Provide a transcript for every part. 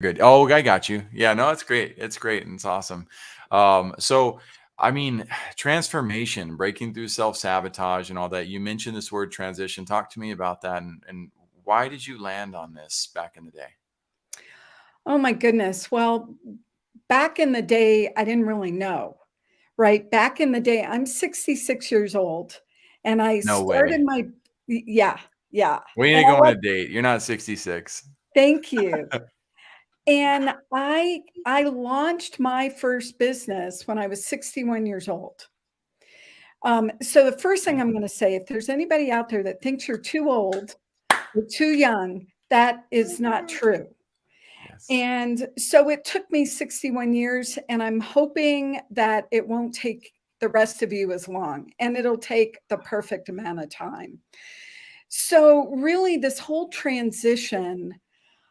Good. Oh, I got you. Yeah, no, it's great. It's great and it's awesome. So I mean, transformation, breaking through self-sabotage and all that. You mentioned this word transition. Talk to me about that and why did you land on this back in the day? Oh my goodness. Well, back in the day, I didn't really know, right? Back in the day, I'm 66 years old and I No started way. yeah, yeah. We need And to go I on a love, date. You're not 66. thank you. And I launched my first business when I was 61 years old. So the first thing I'm going to say, if there's anybody out there that thinks you're too old or too young, that is not true. Yes. And so it took me 61 years, and I'm hoping that it won't take the rest of you as long, and it'll take the perfect amount of time. So, really, this whole transition,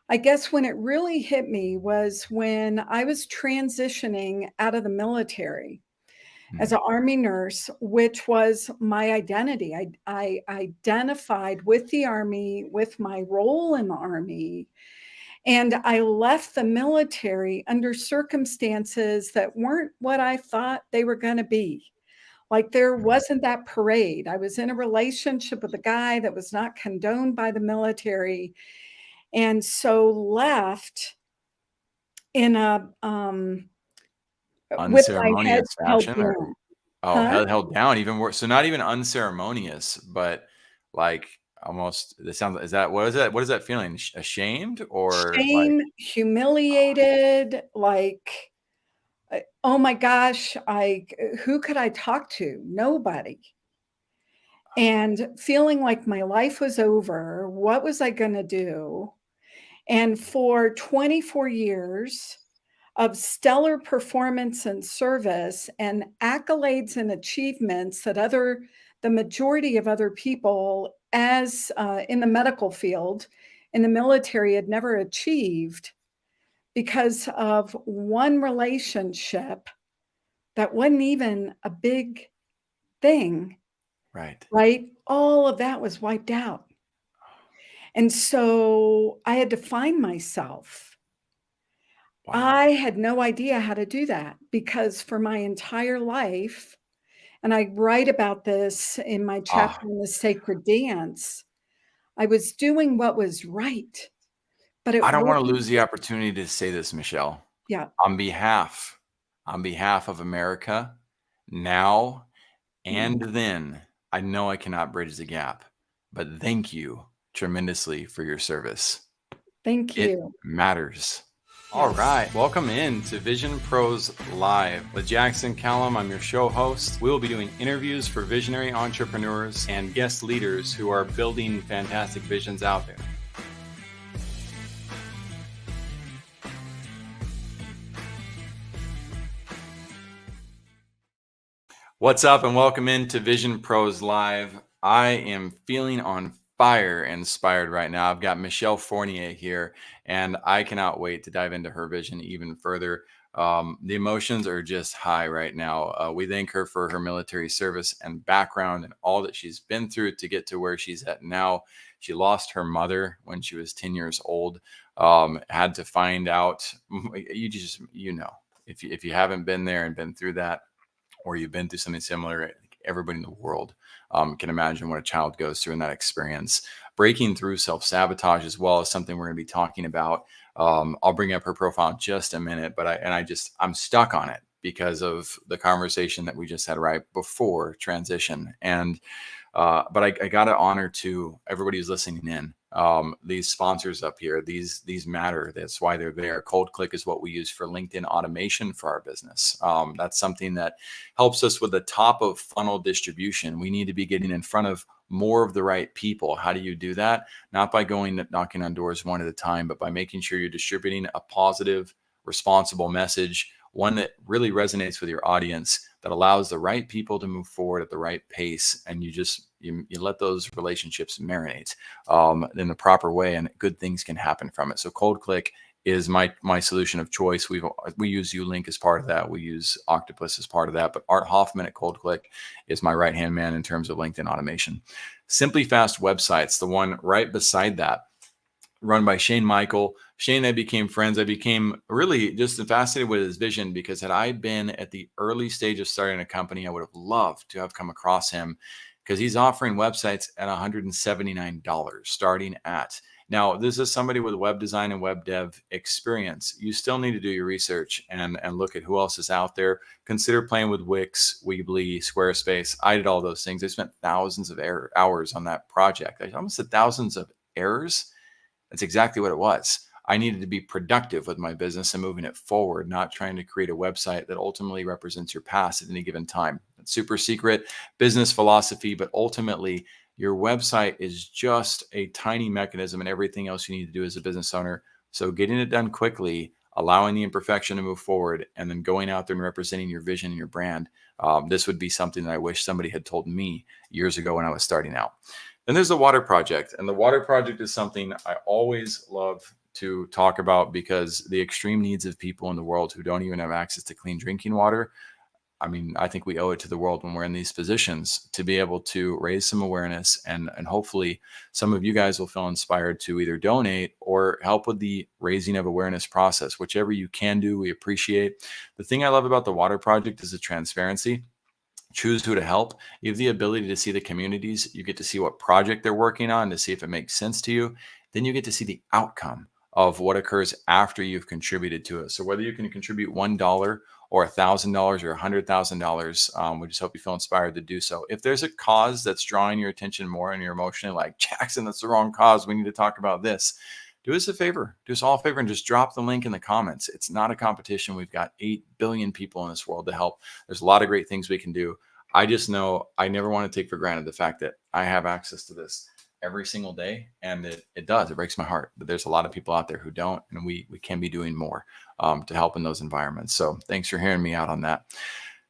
I guess when it really hit me was when I was transitioning out of the military as Mm. an Army nurse, which was my identity. I identified with the Army, with my role in the Army, and I left the military under circumstances that weren't what I thought they were going to be. Like there Mm. wasn't that parade. I was in a relationship with a guy that was not condoned by the military. And so left in a, with my head Unceremonious held fashion or down. oh, Huh? held down even worse. So not even unceremonious, but like almost it sounds is that what is that? What is that feeling? Ashamed or like Shame, humiliated, like, oh my gosh, who could I talk to? Nobody. And feeling like my life was over. What was I going to do? And for 24 years of stellar performance and service and accolades and achievements that the majority of other people as in the medical field in the military had never achieved because of one relationship that wasn't even a big thing, right. right? All of that was wiped out. And so I had to find myself. Wow. I had no idea how to do that because for my entire life, and I write about this in my Ah, chapter on the sacred dance, I was doing what was right, but I it don't want to wasn't. lose the opportunity to say this, Michelle. Yeah. On behalf on behalf of America, now and Mm. then, I know I cannot bridge the gap, but thank you tremendously for your service. Thank It you. matters. All Yes. right. Welcome in to Vision Pros Live with Jackson Callum. I'm your show host. We will be doing interviews for visionary entrepreneurs and guest leaders who are building fantastic visions out there. What's up, and welcome into Vision Pros Live. I am feeling on fire and inspired right now. I've got Michelle Fournier here, and I cannot wait to dive into her vision even further. The emotions are just high right now. We thank her for her military service and background and all that she's been through to get to where she's at now. She lost her mother when she was 10 years old. Had to find out, if you haven't been there and been through that, or you've been through something similar, I think everybody in the world can imagine what a child goes through in that experience. Breaking through self-sabotage as well is something we're going to be talking about. I'll bring up her profile in just a minute, but I'm stuck on it because of the conversation that we just had right before transition. And but I got to honor to everybody who's listening in. These sponsors up here, these matter. That's why they're there. Cold Click is what we use for LinkedIn automation for our business. That's something that helps us with the top of funnel distribution. We need to be getting in front of more of the right people. How do you do that? Not by going knocking on doors one at a time, but by making sure you're distributing a positive, responsible message, one that really resonates with your audience, that allows the right people to move forward at the right pace, and you let those relationships marinate in the proper way, and good things can happen from it. So Cold Click is my solution of choice. We use Ulink as part of that. We use Octopus as part of that. But Art Hoffman at Cold Click is my right hand man in terms of LinkedIn automation. Simply Fast websites, the one right beside that, run by Shane Michael. Shane and I became friends. I became really just fascinated with his vision, because had I been at the early stage of starting a company, I would have loved to have come across him, because he's offering websites at $179 starting at. Now, this is somebody with web design and web dev experience. You still need to do your research and look at who else is out there. Consider playing with Wix, Weebly, Squarespace. I did all those things. I spent thousands of hours on that project. I almost said thousands of errors. That's exactly what it was. I needed to be productive with my business and moving it forward, not trying to create a website that ultimately represents your past at any given time. It's super secret business philosophy, but ultimately, your website is just a tiny mechanism and everything else you need to do as a business owner. So, getting it done quickly, allowing the imperfection to move forward, and then going out there and representing your vision and your brand. This would be something that I wish somebody had told me years ago when I was starting out. Then there's the water project. And the water project is something I always love to talk about, because the extreme needs of people in the world who don't even have access to clean drinking water. I mean, I think we owe it to the world when we're in these positions to be able to raise some awareness, and hopefully some of you guys will feel inspired to either donate or help with the raising of awareness process. Whichever you can do, we appreciate. The thing I love about the water project is the transparency. Choose who to help. You have the ability to see the communities. You get to see what project they're working on to see if it makes sense to you. Then you get to see the outcome of what occurs after you've contributed to it. So whether you can contribute $1 or $1,000 or $100,000, we just hope you feel inspired to do so. If there's a cause that's drawing your attention more and you're emotionally like, Jackson, that's the wrong cause, we need to talk about this, do us a favor, do us all a favor, and just drop the link in the comments. It's not a competition. We've got 8 billion people in this world to help. There's a lot of great things we can do. I just know I never want to take for granted the fact that I have access to this every single day. And it does, it breaks my heart. But there's a lot of people out there who don't, and we can be doing more to help in those environments. So thanks for hearing me out on that.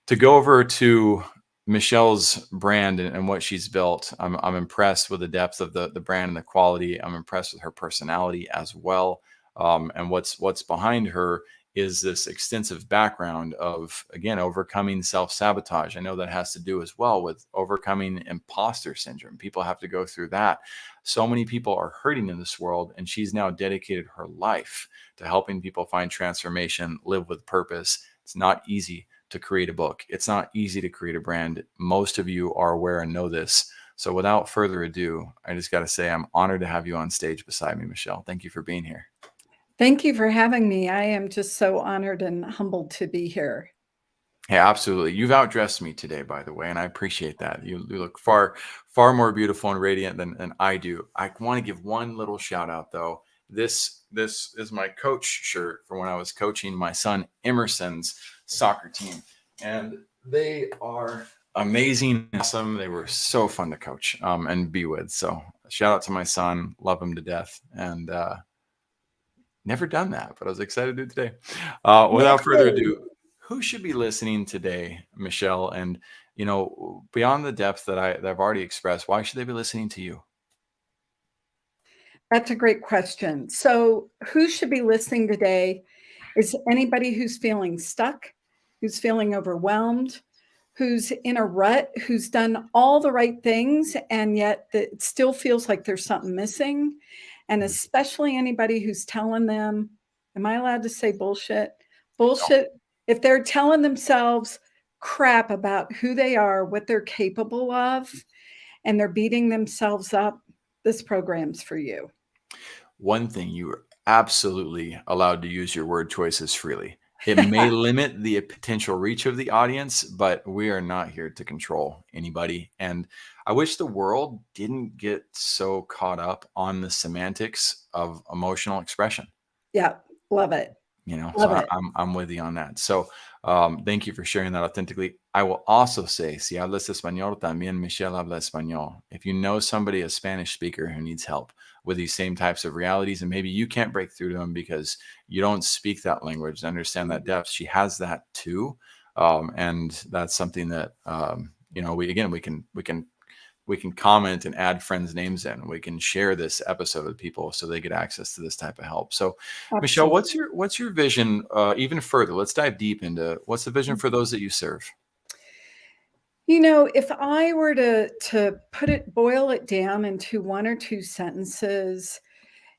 To go over to Michelle's brand and what she's built, I'm impressed with the depth of the brand and the quality. I'm impressed with her personality as well. And what's behind her is this extensive background of, again, overcoming self-sabotage. I know that has to do as well with overcoming imposter syndrome. People have to go through that. So many people are hurting in this world, and she's now dedicated her life to helping people find transformation, live with purpose. It's not easy to create a book. It's not easy to create a brand. Most of you are aware and know this. So without further ado, I just got to say I'm honored to have you on stage beside me, Michelle. Thank you for being here. Thank you for having me. I am just so honored and humbled to be here. Hey, absolutely. You've outdressed me today, by the way, and I appreciate that. You look far more beautiful and radiant than I do. I want to give one little shout out, though. This is my coach shirt for when I was coaching my son Emerson's soccer team, and they are amazing, awesome. They were so fun to coach and be with. So shout out to my son, love him to death, and never done that, but I was excited to do it today. Without further ado, who should be listening today, Michelle? And beyond the depth that I've already expressed, why should they be listening to you? That's a great question. So, who should be listening today is anybody who's feeling stuck, who's feeling overwhelmed, who's in a rut, who's done all the right things, and yet it still feels like there's something missing. And especially anybody who's telling them, am I allowed to say bullshit? Bullshit. If they're telling themselves crap about who they are, what they're capable of, and they're beating themselves up, this program's for you. One thing, you are absolutely allowed to use your word choices freely. It may limit the potential reach of the audience, but we are not here to control anybody. And I wish the world didn't get so caught up on the semantics of emotional expression. Yeah, love it. So Love it. I'm with you on that. So thank you for sharing that authentically. I will also say, si hablas español, también Michelle habla español. If you know somebody, a Spanish speaker who needs help with these same types of realities, and maybe you can't break through to them because you don't speak that language and understand that depth, she has that too. And that's something that, we can comment and add friends' names in. We can share this episode with people so they get access to this type of help. So, Michelle, Absolutely. what's your vision even further? Let's dive deep into what's the vision for those that you serve? If I were to boil it down into one or two sentences,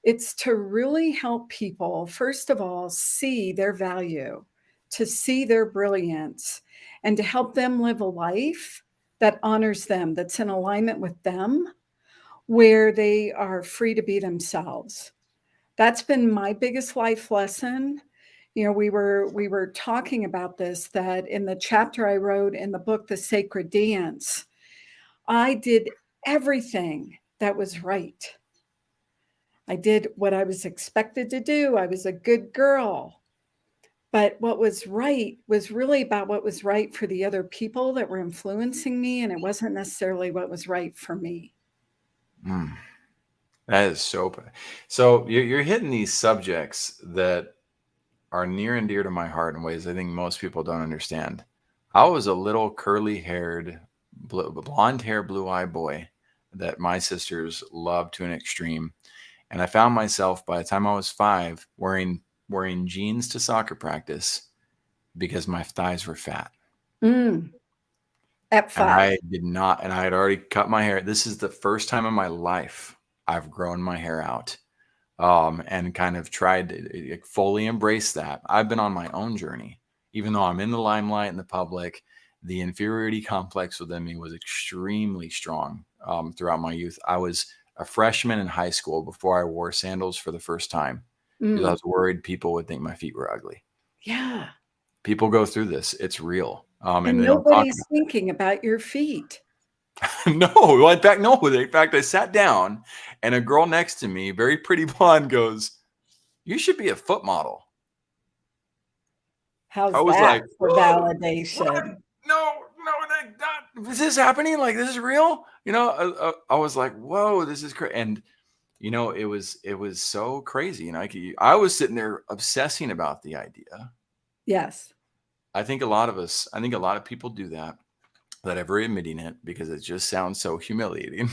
It's to really help people, first of all, see their value, to see their brilliance, and to help them live a life that honors them, that's in alignment with them, where they are free to be themselves. That's been my biggest life lesson. You know, we were talking about this, that in the chapter I wrote in the book, The Sacred Dance, I did everything that was right. I did what I was expected to do. I was a good girl. But what was right was really about what was right for the other people that were influencing me, and it wasn't necessarily what was right for me. Mm, that is so you're hitting these subjects that are near and dear to my heart in ways I think most people don't understand. I was a little curly haired, blonde hair, blue eye boy that my sisters loved to an extreme. And I found myself by the time I was 5 wearing jeans to soccer practice because my thighs were fat. Mm, at And 5. I did not, and I had already cut my hair. This is the first time in my life I've grown my hair out, and kind of tried to fully embrace that. I've been on my own journey, even though I'm in the limelight in the public. The inferiority complex within me was extremely strong throughout my youth. I was a freshman in high school before I wore sandals for the first time because I Mm, was worried people would think my feet were ugly. yeah. People go through this; it's real, and And they don't talk nobody's about thinking about your feet. it. No, well, in fact, no. In fact, I sat down, and a girl next to me, very pretty blonde, goes, "You should be a foot model." I How's was that like, for "Whoa, what? validation? No, no, is this happening? Like, this is real?" I was like, "Whoa, this is crazy." And it was so crazy. I was sitting there obsessing about the idea. Yes. I think a lot of people do that without ever admitting it because it just sounds so humiliating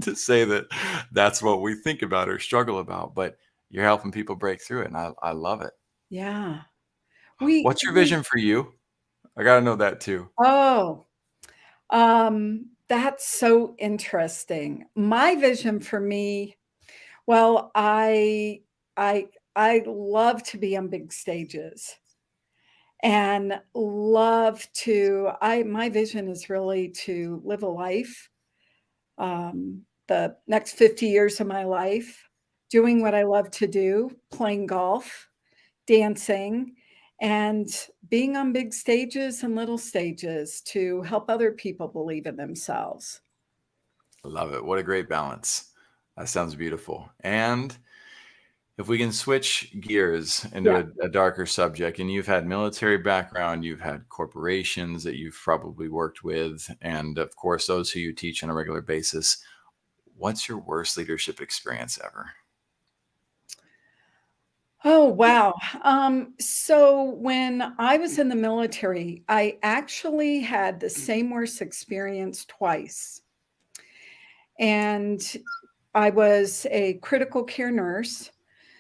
to say that that's what we think about or struggle about. But you're helping people break through it, and I love it. Yeah. We What's your we vision for you? I got to know that too. oh, that's so interesting. My vision for me, well, I I love to be on big stages and love to I my vision is really to live a life, the next 50 years of my life, doing what I love to do, playing golf, dancing, and being on big stages and little stages to help other people believe in themselves. Love it. What a great balance. That sounds beautiful. And if we can switch gears into Yeah. a darker subject, and you've had military background, you've had corporations that you've probably worked with, and of course, those who you teach on a regular basis. What's your worst leadership experience ever? Oh, wow. So when I was in the military, I actually had the same worst experience twice. And I was a critical care nurse.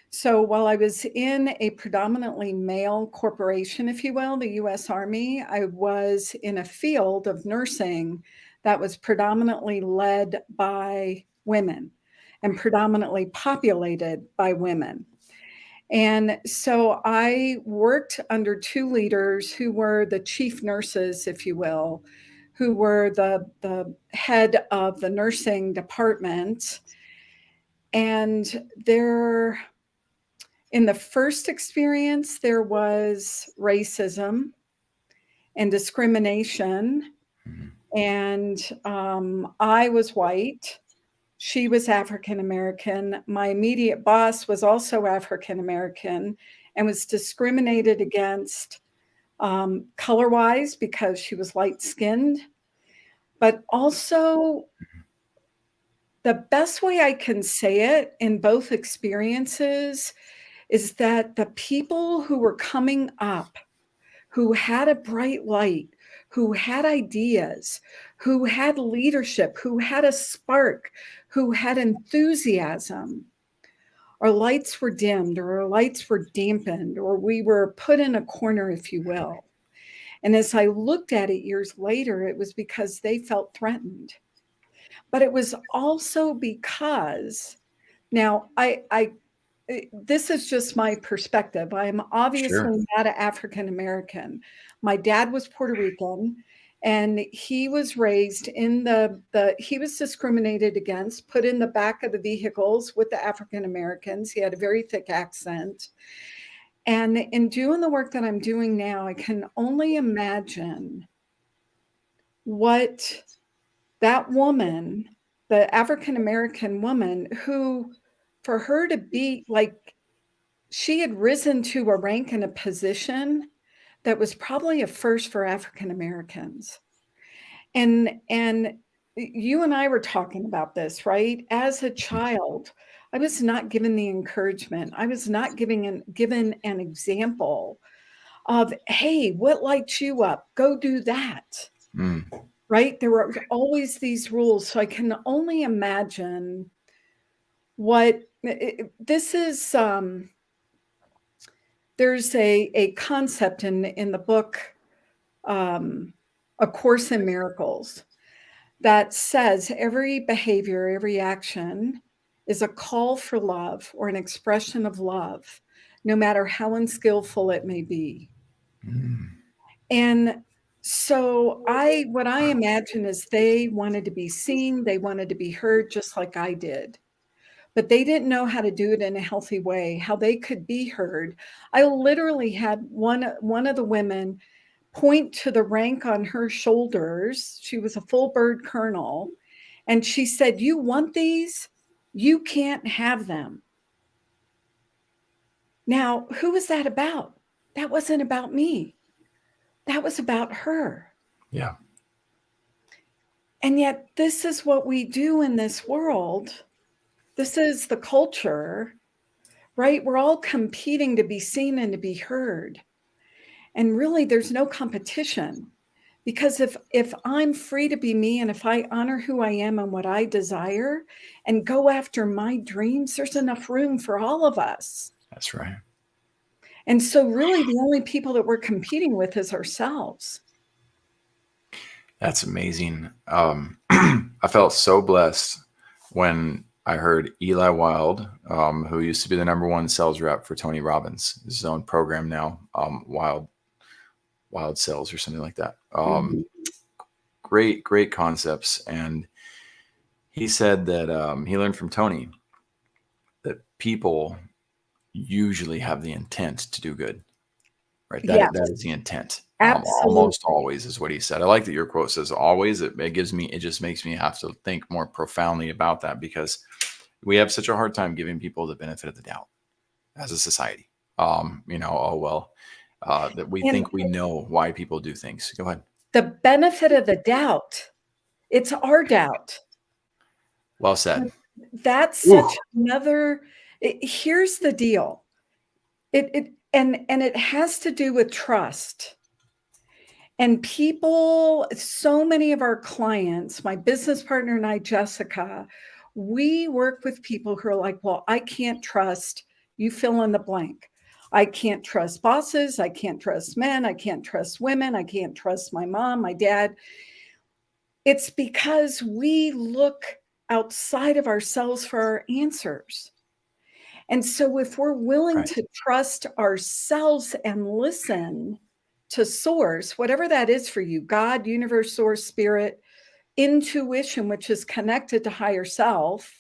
So while I was in a predominantly male corporation, if you will, the US Army, I was in a field of nursing that was predominantly led by women and predominantly populated by women. And so I worked under two leaders who were the chief nurses, if you will, who were the head of the nursing department. And there, in the first experience, there was racism and discrimination. Mhm. And I was white. She was African American. My immediate boss was also African American and was discriminated against color wise because she was light skinned. But also, the best way I can say it in both experiences is that the people who were coming up, who had a bright light, who had ideas, who had leadership, who had a spark, who had enthusiasm, our lights were dimmed or our lights were dampened or we were put in a corner, if you will. And as I looked at it years later, it was because they felt threatened. But it was also because now I this is just my perspective. I'm Sure. obviously not an African American. My dad was Puerto Rican, and he was raised in he was discriminated against, put in the back of the vehicles with the African Americans. He had a very thick accent. And in doing the work that I'm doing now, I can only imagine what that woman, the African American woman, who for her to be like, she had risen to a rank and a position that was probably a first for African Americans. And you and I were talking about this, right? As a child, I was not given the encouragement. I was not given an example of, hey, what lights you up? Go do that. Mm. Right? There were always these rules. So I can only imagine what this is. There's a concept in the book, A Course in Miracles, that says every behavior, every action is a call for love or an expression of love, no matter how unskillful it may be. Mm. And so what I imagine is they wanted to be seen, they wanted to be heard just like I did. But they didn't know how to do it in a healthy way, how they could be heard. I literally had one of the women point to the rank on her shoulders. She was a full bird colonel, and she said, "You want these? You can't have them." Now, who was that about? That wasn't about me. That was about her. Yeah. And yet, this is what we do in this world. This is the culture, right? We're all competing to be seen and to be heard. And really, there's no competition, because if I'm free to be me, and if I honor who I am and what I desire and go after my dreams, there's enough room for all of us. That's right. And so really the only people that we're competing with is ourselves. That's amazing. I felt so blessed when I heard Eli Wild, who used to be the #1 sales rep for Tony Robbins, his own program now, Wild Sales or something like that. Mhm. Great concepts. And he said that he learned from Tony that people usually have the intent to do good, right? That Yes, is the intent. absolutely. Almost always is what he said. I like that your quote says always. It just makes me have to think more profoundly about that, because we have such a hard time giving people the benefit of the doubt as a society. Oh, well, that we And think we know why people do things. Go ahead. the benefit of the doubt, it's our doubt. Well said. That's Ooh. such another, here's the deal. And it has to do with trust. And people, so many of our clients, my business partner and I, Jessica, we work with people who are like, well, I can't trust, you fill in the blank. I can't trust bosses. I can't trust men. I can't trust women. I can't trust my mom, my dad. It's because we look outside of ourselves for our answers. And so if we're willing Right. to trust ourselves and listen to source, whatever that is for you, God, universe, source, spirit, intuition, which is connected to higher self,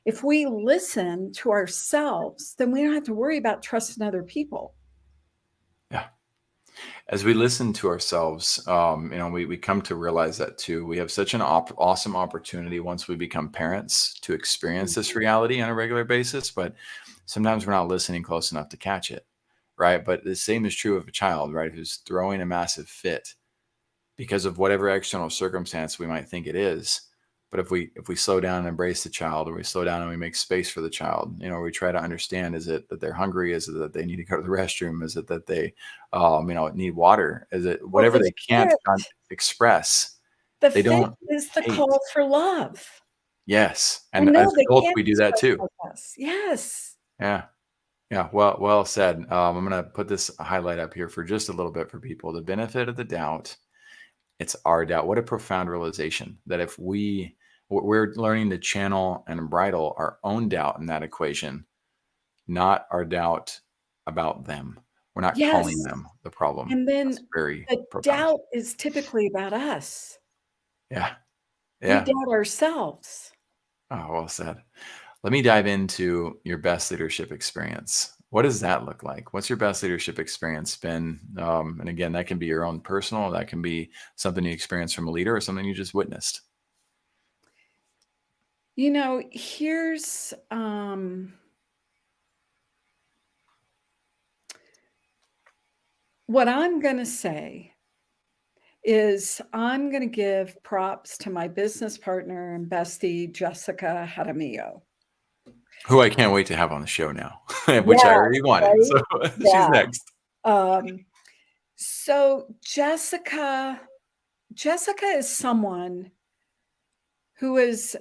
if we listen to ourselves, then we don't have to worry about trusting other people. Yeah. As we listen to ourselves, we come to realize that too. We have such an awesome opportunity once we become parents to experience this reality on a regular basis, but sometimes we're not listening close enough to catch it, right? But the same is true of a child, right, who's throwing a massive fit because of whatever external circumstance we might think it is. But if we slow down and embrace the child, or we slow down and we make space for the child, we try to understand: is it that they're hungry? Is it that they need to go to the restroom? Is it that they, need water? Is it Well, whatever they can't express? the They fit don't is the hate. call for love. Yes, and And no, as they adults, can't we do that express too. like us. Yes. Yeah, yeah. Well said. I'm gonna put this highlight up here for just a little bit for people. The benefit of the doubt. It's our doubt. What a profound realization that if we're learning to channel and bridle our own doubt in that equation, not our doubt about them. We're not calling Yes. them the problem. And That's then very the profound. doubt is typically about us. Yeah. We Yeah. doubt ourselves. Oh, well said. Let me dive into your best leadership experience. What does that look like? What's your best leadership experience been? And again, that can be your own personal, that can be something you experienced from a leader or something you just witnessed. Here's what I'm going to say is I'm going to give props to my business partner and bestie, Jessica Jaramillo. Who I can't wait to have on the show now, which I Yeah, already wanted. right? So she's Yeah. next. Um, so Jessica is someone who is,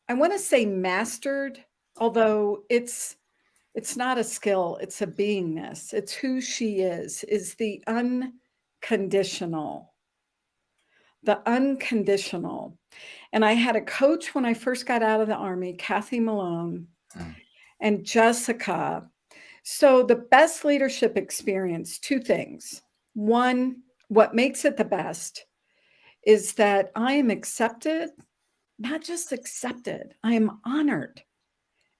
I want to say mastered, although it's not a skill, it's a beingness. It's who she is the unconditional. The unconditional. And I had a coach when I first got out of the Army, Kathy Malone, Mm. and Jessica. So the best leadership experience, two things. One, what makes it the best is that I am accepted, not just accepted, I am honored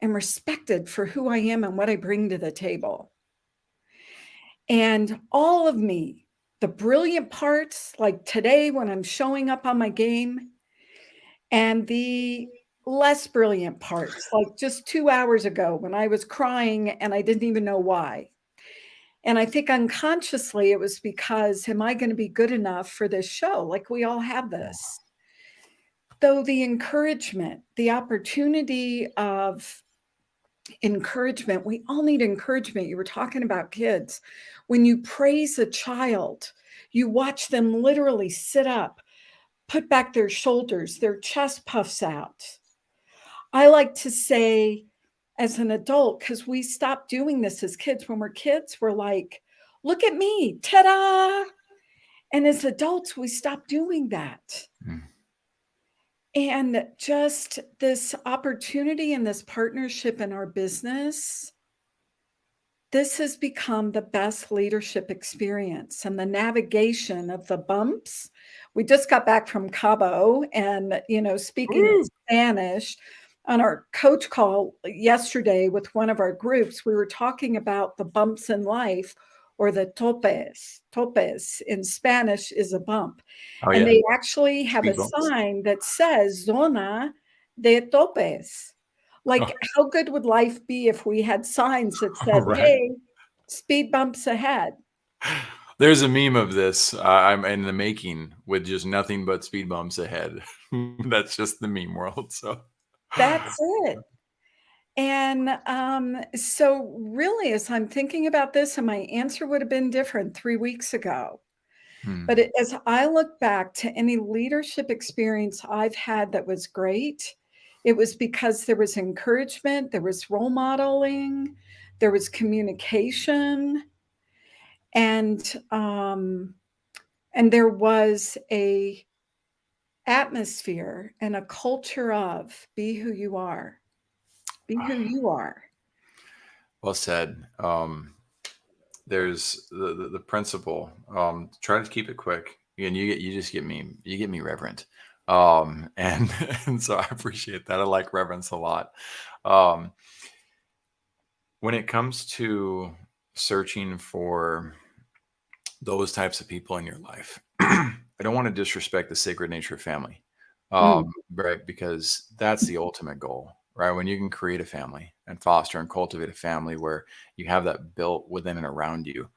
and respected for who I am and what I bring to the table. And all of me, the brilliant parts, like today when I'm showing up on my game, and the less brilliant parts, like just 2 hours ago when I was crying and I didn't even know why. And I think unconsciously it was because, am I going to be good enough for this show? Like we all have this. Though the encouragement, the opportunity of encouragement, we all need encouragement. You were talking about kids. When you praise a child, you watch them literally sit up, put back their shoulders, their chest puffs out. I like to say, as an adult, because we stopped doing this as kids. When we're kids, we're like, look at me, ta da. And as adults, we stop doing that. Mm. And just this opportunity and this partnership in our business, this has become the best leadership experience and the navigation of the bumps. We just got back from Cabo and, speaking Woo! Spanish on our coach call yesterday with one of our groups, we were talking about the bumps in life or the topes. Topes in Spanish is a bump. Oh And yeah. they actually have a Speed bumps. sign that says zona de topes. Oh, Like, how good would life be if we had signs that said, right. "Hey, speed bumps ahead." There's a meme of this. I'm in the making with just nothing but speed bumps ahead. That's just the meme world. So, That's it. And, so really, as I'm thinking about this, and my answer would have been different 3 weeks ago, but hmm. as I look back to any leadership experience I've had that was great, it was because there was encouragement, there was role modeling, there was communication, and, um, and there was a atmosphere and a culture of be who you are. Be who you are. Well said. There's the principle. Try to keep it quick. And you get me reverent. And and so I appreciate that. I like reverence a lot. Um, when it comes to searching for those types of people in your life, I don't want to disrespect the sacred nature of family, Mm. right? Because that's the ultimate goal, right? When you can create a family and foster and cultivate a family where you have that built within and around you.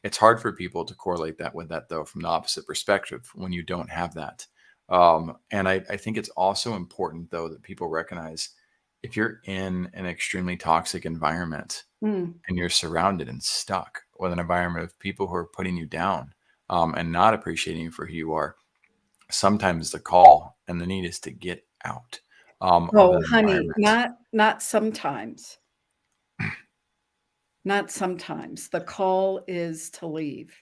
It's hard for people to correlate that with that though, from the opposite perspective when you don't have that. And I think it's also important though that people recognize if you're in an extremely toxic environment Mm. and you're surrounded and stuck with an environment of people who are putting you down, and not appreciating you for who you are, sometimes the call and the need is to get out of Oh, that honey, environment. not sometimes. Not sometimes. The call is to leave.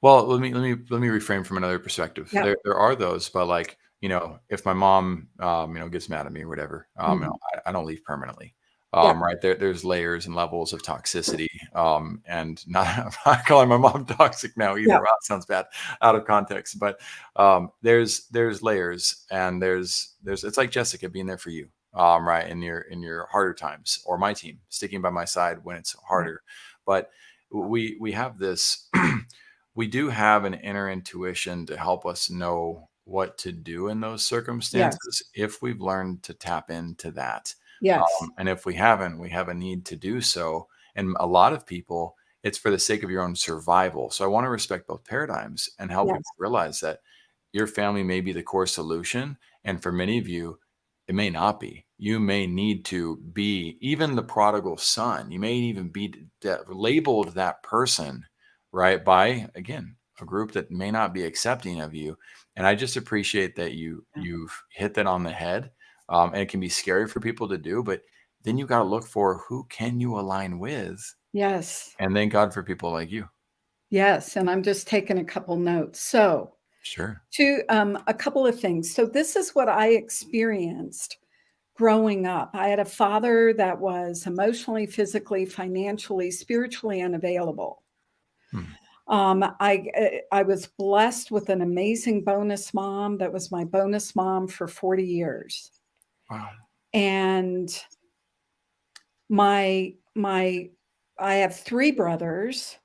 Well, let me reframe from another perspective. Yep. There are those, but like if my mom gets mad at me or whatever, Mhm. I don't leave permanently. Yeah. Right there's layers and levels of toxicity, and not I'm not calling my mom toxic now either. Yeah. Wow, that sounds bad out of context, but there's layers, and there's it's like Jessica being there for you, right, in your harder times, or my team sticking by my side when it's Right. harder. But we have this we do have an inner intuition to help us know what to do in those Yes. circumstances if we've learned to tap into that. Yes. And if we haven't, we have a need to do so. And a lot of people, it's for the sake of your own survival. So I want to respect both paradigms and help people Yes. realize that your family may be the core solution. And for many of you, it may not be. You may need to be even the prodigal son. You may even be labeled that person, right? By, again, a group that may not be accepting of you. And I just appreciate that Yeah. you've hit that on the head, and it can be scary for people to do, but then you got to look for who can you align with, Yes. and thank God for people like you. Yes. And I'm just taking a couple notes. So, Sure. a couple of things. So, this is what I experienced growing up. I had a father that was emotionally, physically, financially, spiritually unavailable. Hmm. I was blessed with an amazing bonus mom that was my bonus mom for 40 years. Wow. And my I have 3 brothers,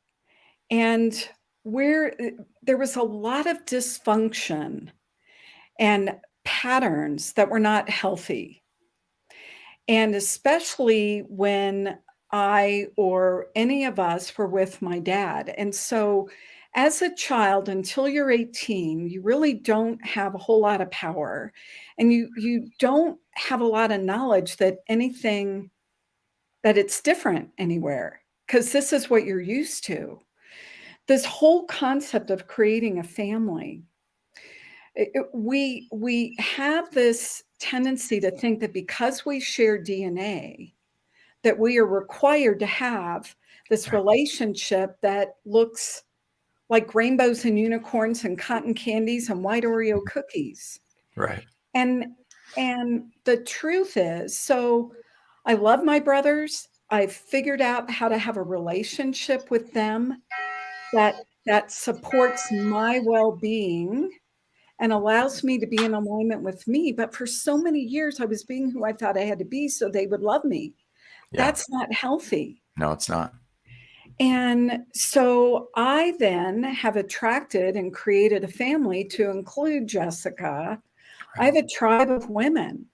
and where there was a lot of dysfunction and patterns that were not healthy. And especially when I or any of us were with my dad. And so as a child, until you're 18, you really don't have a whole lot of power, and you don't have a lot of knowledge that anything that it's different anywhere, because this is what you're used to. This whole concept of creating a family, we have this tendency to think that because we share DNA, that we are required to have this Right. relationship that looks like rainbows and unicorns and cotton candies and white Oreo Mhm. cookies. Right. And the truth is, so I love my brothers. I figured out how to have a relationship with them that supports my well-being and allows me to be in alignment with me. But for so many years, I was being who I thought I had to be so they would love me. Yeah. That's not healthy. No, it's not. And so I then have attracted and created a family to include Jessica. I Right. have a tribe of women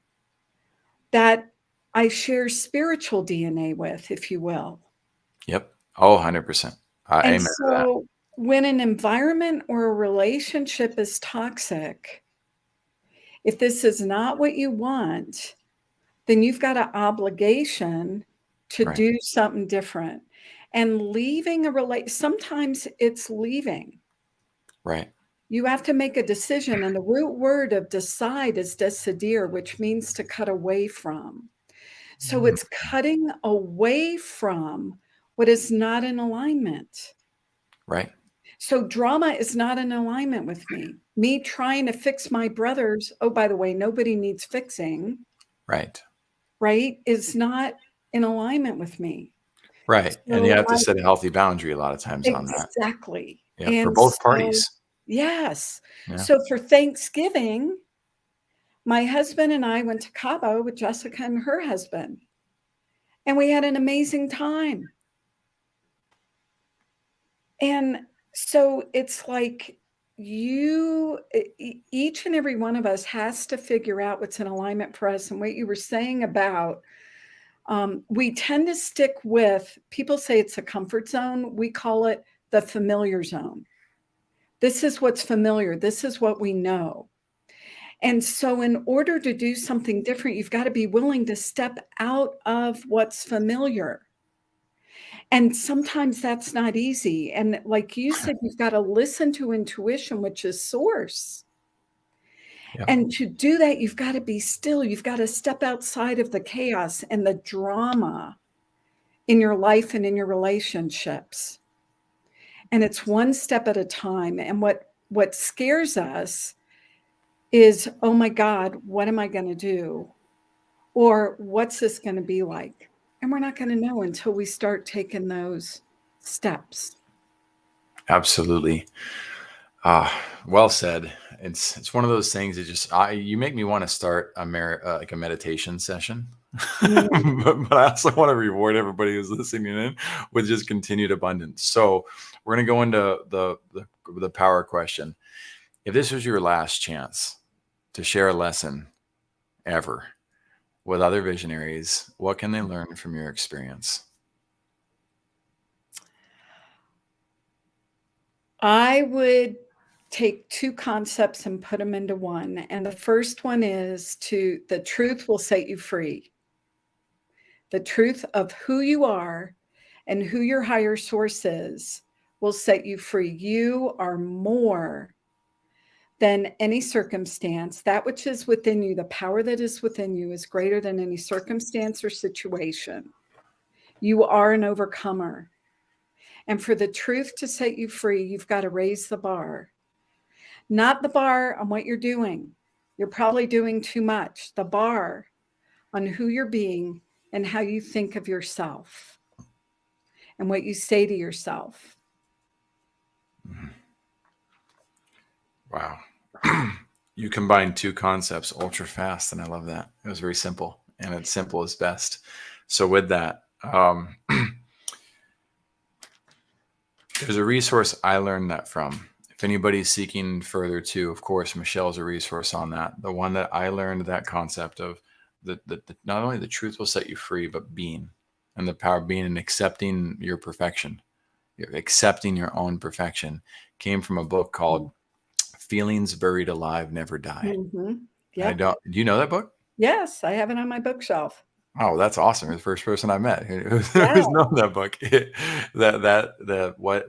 that I share spiritual DNA with, if you will. Yep. Oh, 100%. I And amen to that. so when an environment or a relationship is toxic, if this is not what you want, then you've got an obligation to Right. do something different. And leaving a sometimes it's leaving. Right. You have to make a decision, and the root word of decide is decidir, which means to cut away from. So Mhm. it's cutting away from what is not in alignment. Right. So drama is not in alignment with me. Me trying to fix my brothers, oh, by the way, nobody needs fixing, Right. right, is not in alignment with me. Right. And you So have to set a healthy boundary a lot of times on that. exactly. Yeah. For And both so parties. yes. Yeah. So for Thanksgiving, my husband and I went to Cabo with Jessica and her husband, and we had an amazing time. And so it's like each and every one of us has to figure out what's in alignment for us. And what you were saying about, we tend to stick with, people say it's a comfort zone. We call it the familiar zone. This is what's familiar. This is what we know. And so, in order to do something different, you've got to be willing to step out of what's familiar. And sometimes that's not easy. And like you said, you've got to listen to intuition, which is source. Yep. And to do that, you've got to be still. You've got to step outside of the chaos and the drama in your life and in your relationships. And it's one step at a time. And what scares us is, oh my God, what am I going to do? Or what's this going to be like? And we're not going to know until we start taking those steps. Absolutely. Well said. It's one of those things that just you make me want to start like a meditation session. Mm. But I also want to reward everybody who's listening in with just continued abundance. So we're going to go into the power question. If this was your last chance to share a lesson ever with other visionaries, what can they learn from your experience? I would take two concepts and put them into one. And the first one is the truth will set you free. The truth of who you are and who your higher source is will set you free. You are more than any circumstance. That which is within you, the power that is within you, is greater than any circumstance or situation. You are an overcomer. And for the truth to set you free, you've got to raise the bar. Not the bar on what you're doing. You're probably doing too much. The bar on who you're being and how you think of yourself and what you say to yourself. Wow. You combined two concepts ultra fast, and I love that. It was very simple, and it's simple is best. So with that, there's a resource I learned that from. If anybody's seeking further too, of course, Michelle's a resource on that. The one that I learned that concept of the not only the truth will set you free, but being, and the power of being and accepting your perfection, accepting your own perfection, came from a book called Feelings Buried Alive Never Die. Mm-hmm. I Yep. don't. Do you know that book? Yes, I have it on my bookshelf. Oh, that's awesome! You're the first person I met who's Yeah. known that book.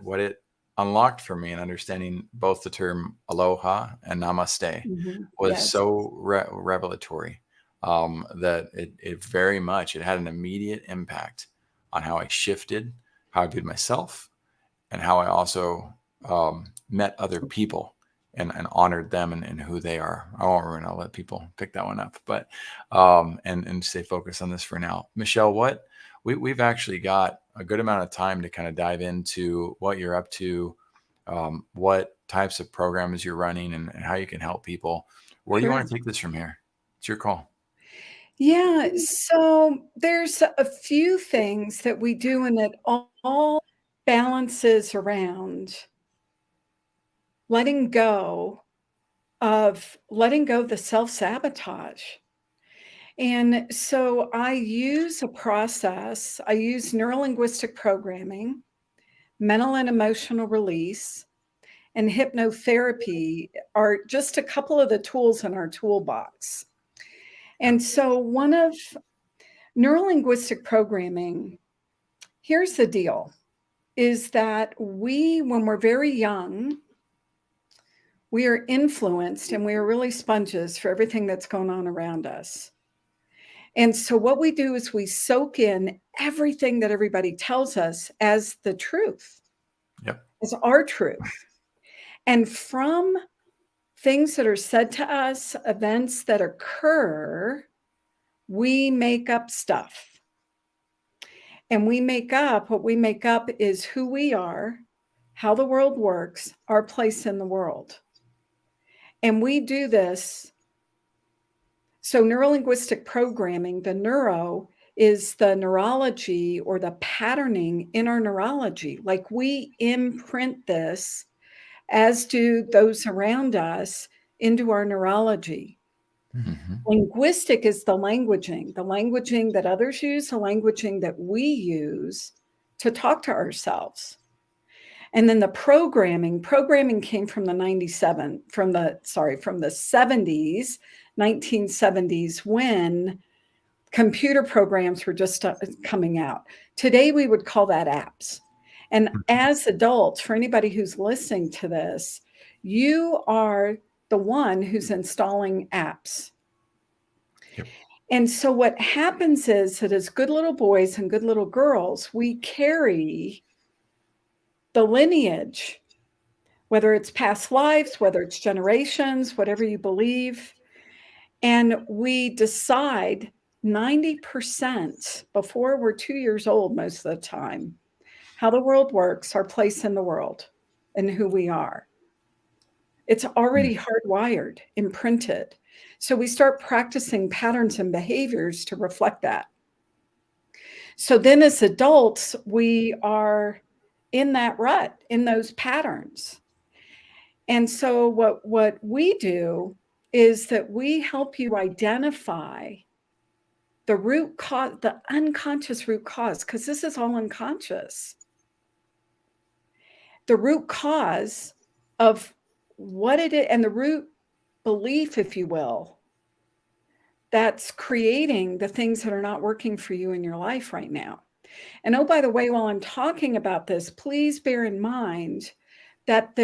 What it unlocked for me in understanding both the term aloha and namaste Mm-hmm. was Yes. so revelatory that it very much it had an immediate impact on how I shifted, how I viewed myself, and how I also met other people and honored them and who they are. I won't ruin. I'll let people pick that one up, but and stay focused on this for now. Michelle, what we've actually got a good amount of time to kind of dive into what you're up to, what types of programs you're running, and how you can help people. Where do you Sure. want to take this from here? It's your call. Yeah. So there's a few things that we do, and it all balances around letting go of the self-sabotage. And so I use a process. I use neurolinguistic programming, mental and emotional release, and hypnotherapy are just a couple of the tools in our toolbox. And so one of neurolinguistic programming, here's the deal, is that when we're very young, we are influenced and we are really sponges for everything that's going on around us. And so what we do is we soak in everything that everybody tells us as the truth, Yep. as our truth. And from things that are said to us, events that occur, we make up stuff. And what we make up is who we are, how the world works, our place in the world. And we do this. So neurolinguistic programming, the neuro is the neurology or the patterning in our neurology. Like we imprint this, as do those around us, into our neurology. Mm-hmm. Linguistic is the languaging that others use, the languaging that we use to talk to ourselves. And then the programming came from the 70s, 1970s, when computer programs were just coming out. Today, we would call that apps. And as adults, for anybody who's listening to this, you are the one who's installing apps. Yep. And so what happens is that as good little boys and good little girls, we carry the lineage, whether it's past lives, whether it's generations, whatever you believe. And we decide 90% before we're 2 years old most of the time, how the world works, our place in the world, and who we are. It's Mm. already hardwired, imprinted. So we start practicing patterns and behaviors to reflect that. So then as adults, we are in that rut, in those patterns. And so what we do is that we help you identify the root cause, the unconscious root cause, because this is all unconscious. The root cause of what it is, and the root belief, if you will, that's creating the things that are not working for you in your life right now. And oh, by the way, while I'm talking about this, please bear in mind that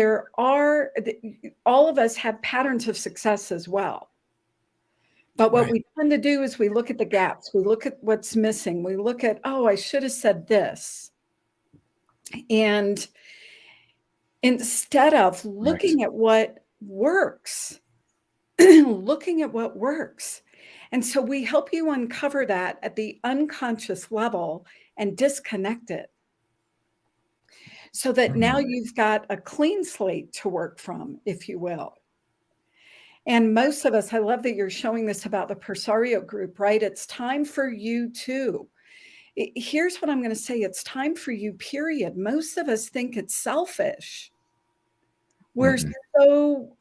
all of us have patterns of success as well. But what Right. we tend to do is we look at the gaps, we look at what's missing, we look at, oh, I should have said this. And instead of Right. looking at what works, looking at what works. And so we help you uncover that at the unconscious level and disconnect it so that now Mm. you've got a clean slate to work from, if you will. And most of us, I love that you're showing this about the Persario group, right? It's time for you too. Here's what I'm going to say. It's time for you, period. Most of us think it's selfish. We're Mm-mm. so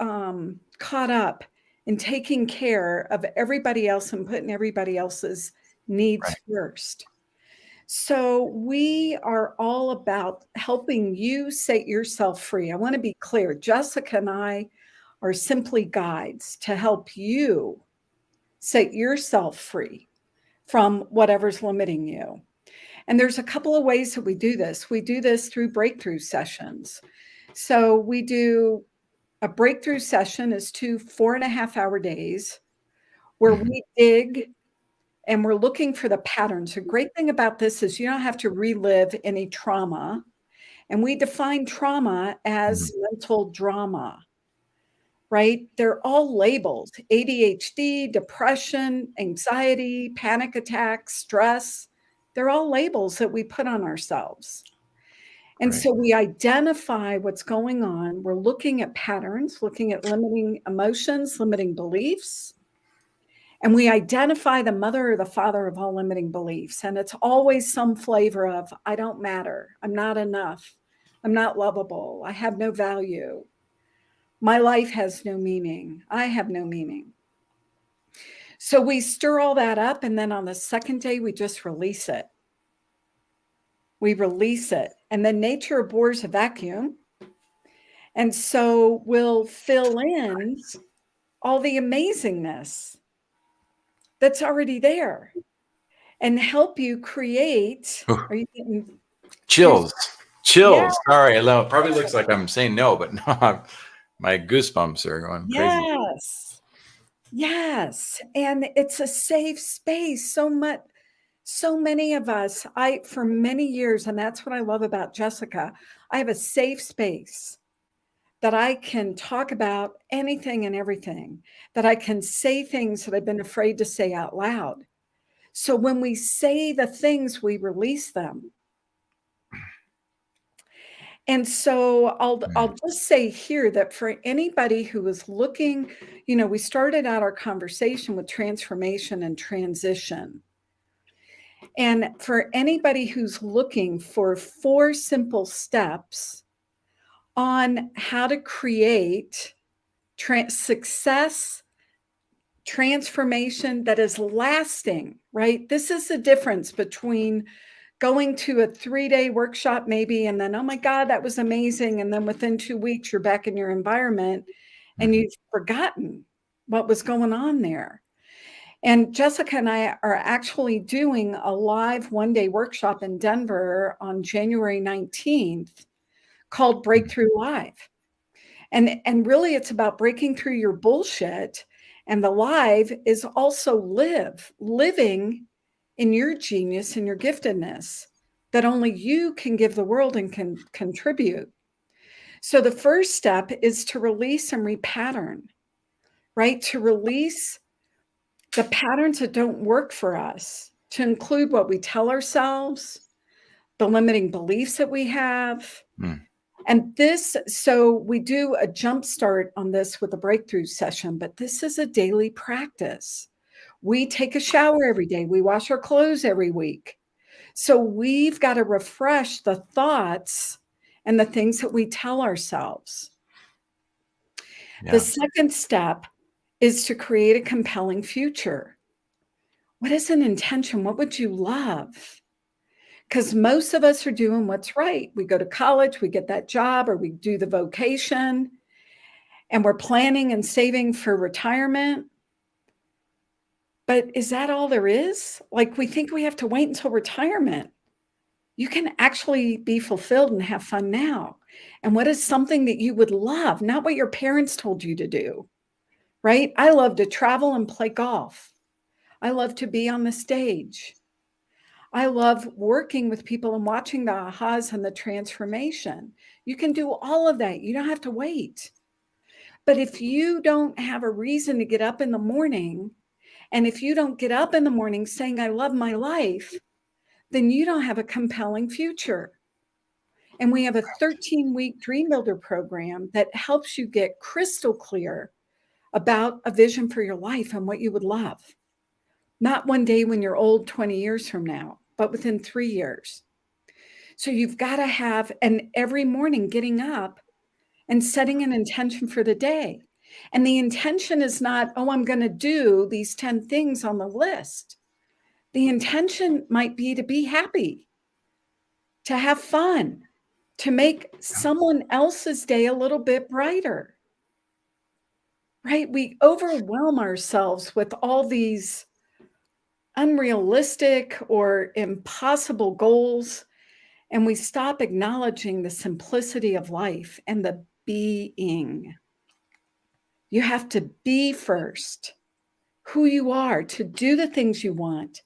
caught up in taking care of everybody else and putting everybody else's needs Right. first. So we are all about helping you set yourself free. I want to be clear. Jessica and I are simply guides to help you set yourself free from whatever's limiting you. And there's a couple of ways that we do this. We do this through breakthrough sessions. So we do a breakthrough session is 2 4.5-hour days where Mhm. we dig and we're looking for the patterns. The great thing about this is you don't have to relive any trauma. And we define trauma Mhm. as mental drama, right? They're all labeled: ADHD, depression, anxiety, panic attacks, stress. They're all labels that we put on ourselves. And Right. so we identify what's going on. We're looking at patterns, looking at limiting emotions, limiting beliefs. And we identify the mother or the father of all limiting beliefs. And it's always some flavor of, I don't matter. I'm not enough. I'm not lovable. I have no value. My life has no meaning. I have no meaning. So we stir all that up. And then on the second day, we just release it. We release it. And then nature abhors a vacuum. And so we'll fill in all the amazingness that's already there and help you create. Ooh, Are you getting goose? chills. Yeah, Chills. Sorry, I know it probably looks like I'm saying no, but no, my goosebumps are going crazy. yes, yes. And it's a safe space. So many of us, for many years, and that's what I love about Jessica, I have a safe space that I can talk about anything and everything, that I can say things that I've been afraid to say out loud. So when we say the things, we release them. And so Mm. I'll just say here that for anybody who is looking, we started out our conversation with transformation and transition. And for anybody who's looking for 4 simple steps on how to create success, transformation that is lasting, right? This is the difference between going to a 3-day workshop maybe, and then, oh my God, that was amazing. And then within 2 weeks, you're back in your environment and Mhm. you've forgotten what was going on there. And Jessica and I are actually doing a live 1-day workshop in Denver on January 19th called Mhm. Breakthrough Live. And really it's about breaking through your bullshit. And the live is also living in your genius and your giftedness that only you can give the world and can contribute. So the first step is to release and repattern, right? To release the patterns that don't work for us, to include what we tell ourselves, the limiting beliefs that we have. Mm. And so we do a jump start on this with a breakthrough session, but this is a daily practice. We take a shower every day. We wash our clothes every week. So we've got to refresh the thoughts and the things that we tell ourselves. The Yeah. second step is to create a compelling future. What is an intention? What would you love? Because most of us are doing what's right. We go to college, we get that job, or we do the vocation, and we're planning and saving for retirement. But is that all there is? Like, we think we have to wait until retirement. You can actually be fulfilled and have fun now. And what is something that you would love, not what your parents told you to do, right? I love to travel and play golf. I love to be on the stage. I love working with people and watching the ahas and the transformation. You can do all of that. You don't have to wait. But if you don't have a reason to get up in the morning, and if you don't get up in the morning saying, I love my life, then you don't have a compelling future. And we have a 13-week Dream Builder program that helps you get crystal clear about a vision for your life and what you would love. Not one day when you're old 20 years from now, but within 3 years. So you've got to have, and every morning getting up and setting an intention for the day. And the intention is not, oh, I'm going to do these 10 things on the list. The intention might be to be happy, to have fun, to make someone else's day a little bit brighter, right? We overwhelm ourselves with all these unrealistic or impossible goals, and we stop acknowledging the simplicity of life and the being. You have to be first, who you are, to do the things you want,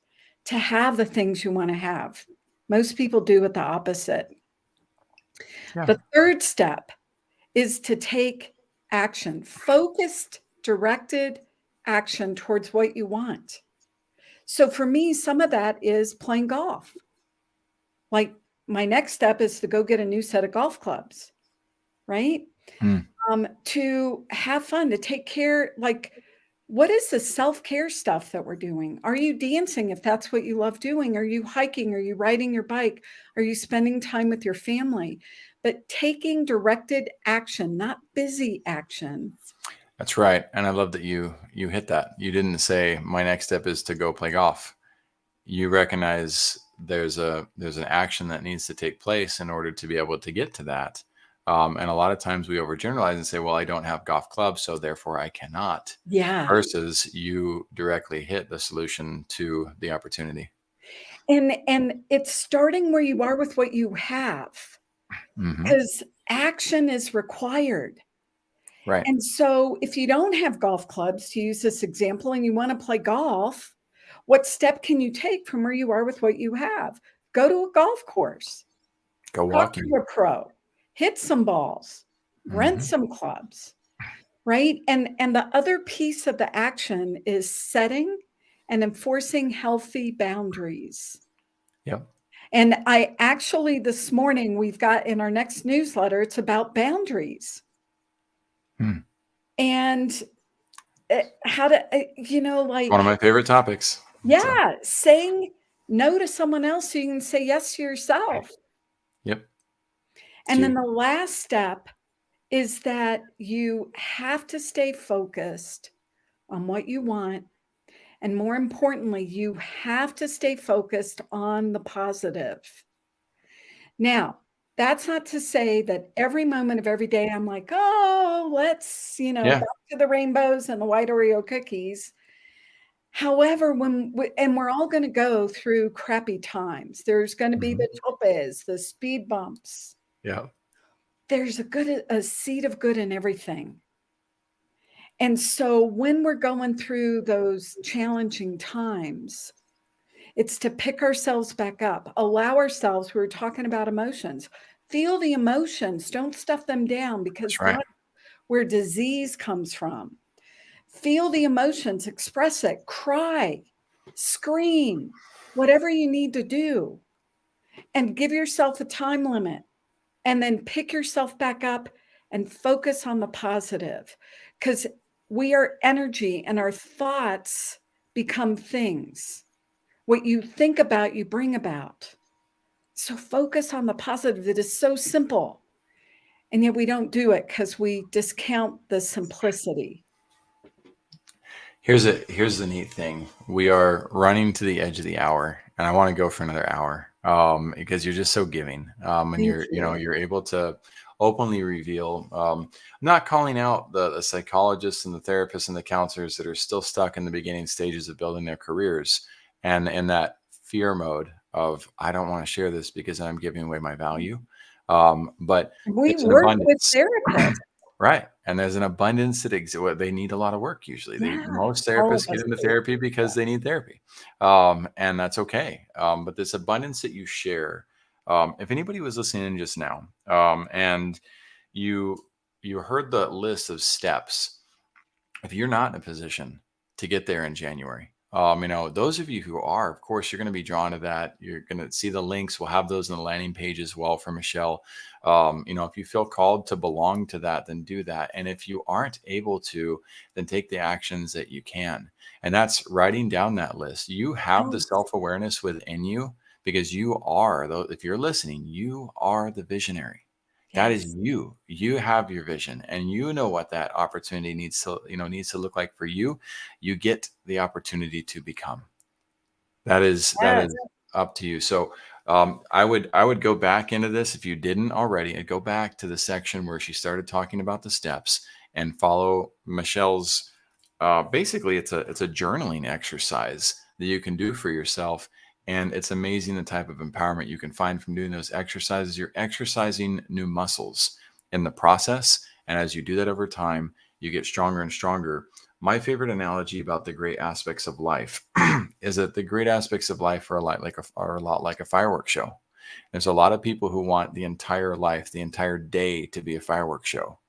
to have the things you want to have. Most people do it the opposite. Yeah. The third step is to take action, focused, directed action towards what you want. So for me, some of that is playing golf. Like, my next step is to go get a new set of golf clubs, right? Mm. To have fun, to take care. Like, what is the self-care stuff that we're doing? Are you dancing if that's what you love doing? Are you hiking? Are you riding your bike? Are you spending time with your family? But taking directed action, not busy action. That's right. And I love that you hit that. You didn't say my next step is to go play golf. You recognize there's an action that needs to take place in order to be able to get to that. And a lot of times we overgeneralize and say, well, I don't have golf clubs, so therefore I cannot. Yeah. Versus you directly hit the solution to the opportunity. And it's starting where you are with what you have, Mm-hmm. because action is required. Right. And so if you don't have golf clubs, to use this example, and you want to play golf, what step can you take from where you are with what you have? Go to a golf course, Go talk to walking. a pro, hit some balls, rent Mm-hmm. some clubs, right? And the other piece of the action is setting and enforcing healthy boundaries. Yep. And I actually, this morning, we've got in our next newsletter, it's about boundaries. Hmm. And how to, One of my favorite topics. So, yeah, saying no to someone else so you can say yes to yourself. yep. And then the last step is that you have to stay focused on what you want. And more importantly, you have to stay focused on the positive. Now, that's not to say that every moment of every day I'm like, oh, let's, Yeah. back to the rainbows and the white Oreo cookies. However, and we're all going to go through crappy times. There's going to be the topes, the speed bumps. Yeah. There's a seed of good in everything. And so when we're going through those challenging times, it's to pick ourselves back up, allow ourselves, we were talking about emotions, feel the emotions, don't stuff them down, because That's right. that's where disease comes from. Feel the emotions, express it, cry, scream, whatever you need to do, and give yourself a time limit, and then pick yourself back up and focus on the positive, because we are energy and our thoughts become things. What you think about, you bring about. So focus on the positive. It is so simple. And yet we don't do it because we discount the simplicity. Here's the neat thing. We are running to the edge of the hour, and I want to go for another hour because you're just so giving, and Thank you know, you. you're able to openly reveal. I'm not calling out the psychologists and the therapists and the counselors that are still stuck in the beginning stages of building their careers and in that fear mode of I don't want to share this because I'm giving away my value. But We there's an work with abundance. therapists. Right. And there's an abundance that exists. Well, they need a lot of work usually. Yeah, Most all of therapists get us into do. therapy because they need therapy. And that's okay. But this abundance that you share, if anybody was listening in just now, and you you heard the list of steps, if you're not in a position to get there in January, you know, those of you who are, of course, you're going to be drawn to that. You're going to see the links. We'll have those in the landing page as well for Michelle. You know, if you feel called to belong to that, then do that. And if you aren't able to, then take the actions that you can. And that's writing down that list. You have the Yes, self-awareness within you because you are, though, if you're listening, you are the visionary. That is yes, you. You have your vision and you know what that opportunity needs to look like for you. You get the opportunity to become. That is yes, up to you. So I would go back into this if you didn't already. I'd go back to the section where she started talking about the steps and follow Michelle's. Basically, it's a journaling exercise that you can do for yourself, and it's amazing the type of empowerment you can find from doing those exercises. You're exercising new muscles in the process, and as you do that over time, you get stronger and stronger. My favorite analogy about the great aspects of life is that the great aspects of life are a lot like a fireworks show. There's a lot of people who want the entire life, the entire day to be a fireworks show.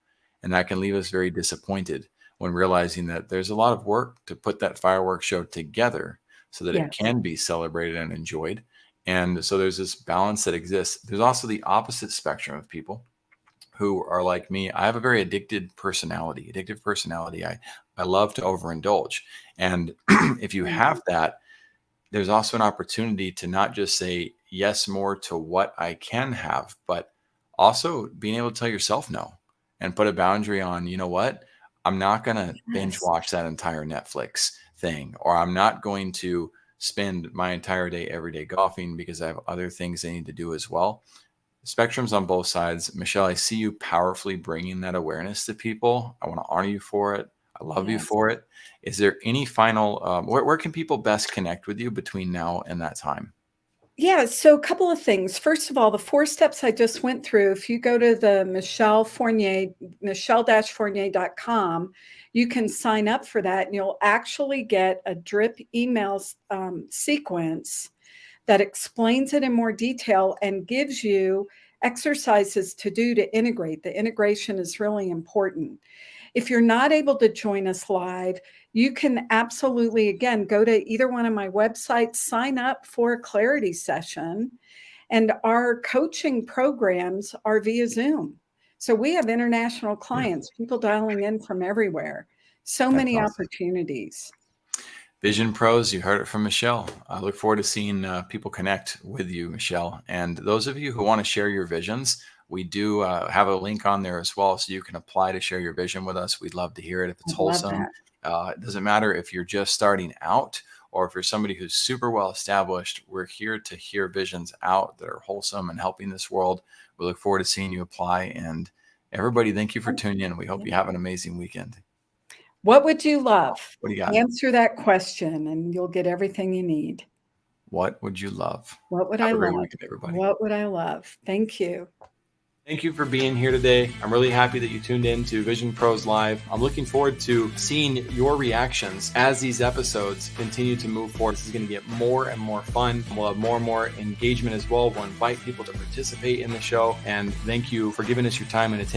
And that can leave us very disappointed when realizing that there's a lot of work to put that fireworks show together so that it yes, can be celebrated and enjoyed. And so there's this balance that exists. There's also the opposite spectrum of people who are like me. I have a very addictive personality. I love to overindulge. And if you mm, have that, there's also an opportunity to not just say yes more to what I can have, but also being able to tell yourself no and put a boundary on, you know what? I'm not going to binge yes. watch that entire Netflix thing, or I'm not going to spend my entire day every day golfing because I have other things I need to do as well. Spectrums on both sides. Michelle, I see you powerfully bringing that awareness to people. I want to honor you for it. I love you Yes. for it. Is there any final, where can people best connect with you between now and that time? Yeah, so a couple of things. First of all, the 4 steps I just went through, if you go to the Michelle Fournier, michelle-fournier.com, you can sign up for that, and you'll actually get a drip email sequence that explains it in more detail and gives you exercises to do to integrate. The integration is really important. If you're not able to join us live, you can absolutely, again, go to either one of my websites, sign up for a clarity session, and our coaching programs are via Zoom. So we have international clients, people dialing in from everywhere. So That's many awesome. opportunities. Vision Pros, you heard it from Michelle. I look forward to seeing people connect with you, Michelle. And those of you who want to share your visions, we do have a link on there as well, so you can apply to share your vision with us. We'd love to hear it if I it's love wholesome. that. It doesn't matter if you're just starting out or if you're somebody who's super well established. We're here to hear visions out that are wholesome and helping this world. We look forward to seeing you apply. And everybody, thank you for tuning in. We hope you have an amazing weekend. What would you love? What do you got? Answer that question and you'll get everything you need. What would you love? What would Have I a great love? weekend, everybody. What would I love? Thank you. Thank you for being here today. I'm really happy that you tuned in to Vision Pros Live. I'm looking forward to seeing your reactions as these episodes continue to move forward. This is going to get more and more fun. We'll have more and more engagement as well. We'll invite people to participate in the show. And thank you for giving us your time and attention.